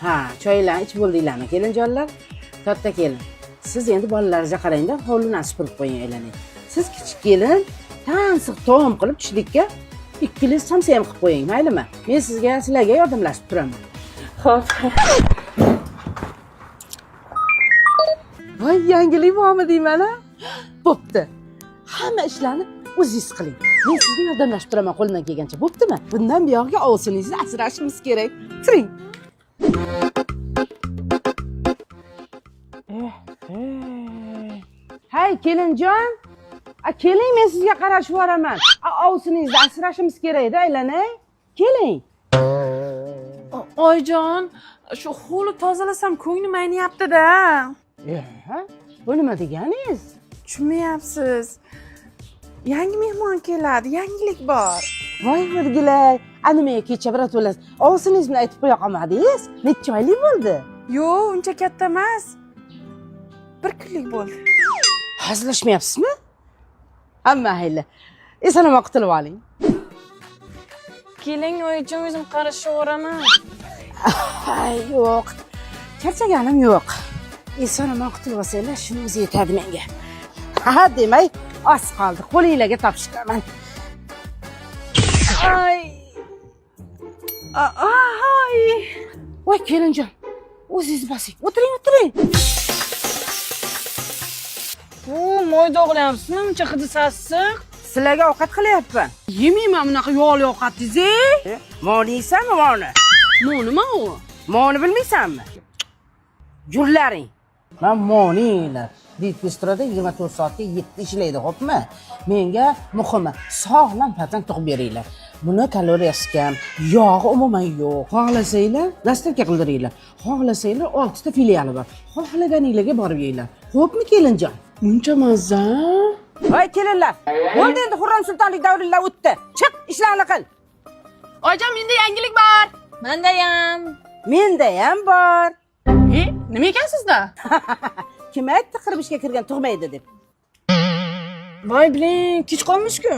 Ha, choylarni ichib bo'ldinglarmi, kelinjonlar? Katta kelin. Siz endi bolalarga qarangda, hovlini supurib qo'ying aylanay. Siz kichik kelin, tansiq taom qilib tushlikka 2 kilos samsa ham qilib qo'ying, maylimi? Men sizlarga yordamlashib turaman. Xo'p. Voy, yangilik bormi deyman-a? Bo'pti. Hamma ishlarni o'zingiz qiling. Men sizga yordamlashib turaman qo'limdan kelgancha. Bo'ptimi? Bundan buyog'iga ovsiningizni asrashimiz kerak. Turing. Hay, kelinjon. Keling, men sizga qarashib boraman. Ovsiningizni asrashimiz kerak-da, aylanay. Keling. Oyjon, shu hovli tozalasam ko'nglim ayniyapti-da. Bu nima deganingiz? Tushunmayapsiz. Yangi mehmon keladi, yangilik bor. Voy o'rgilay, nimaga kecha birato'la ovsiningizni aytib qo'ya qolmadingiz? Necha oylik bo'ldi? Yo'q, uncha katta emas. 1 kunlik bo'ldi. Hazillashmayapsizmi? Hamma hayli. Eson-omon qutulib oling. Keling, oyjon, o'zim qarashaveraman. Yo'q. Charchaganim yo'q. Eson-omon qutulib olsanglar, shuni o'zi yetadi menga. Ha, demay, oz qoldi. Qo'lingizga topshiraman. Ay. Ay. Voy, kelinjon. O'zingiz bosing. O'tiring. Mo'y o'g'layapsizmi? Uncha hidi sassiq. Sizlarga ovqat qilyapman. Yemayman bunaqa yog'li ovqatingizni. Moniysanmi, moni? Nima u? Moni bilmaysanmi? Yurlaring. Men moniylar. Dietbistroda 24 soatga 7 ishlaydi, xo'pmi? Menga muhimi sog'lom farzand tug'ib beringlar. Buni kaloriyasi kam, yog'i umuman yo'q. Xohlasanglar, dasturga qildiringlar. Xohlasanglar 6 ta filiali bor. Xohlaganingizga borib yeyinglar. Xo'pmi, kelinjon? Uncha mazza. Voy, kelinlar. Bo'ldi endi Xurram sultonlik davringlar o'tdi. Chiq, ishlarni qil. Oyjon, menda yangilik bor. Menda ham bor. Nima ekan sizda? Kim aytdi qirib ishga kirgan tug'maydi deb? Voy, biling, kech qolmish-ku.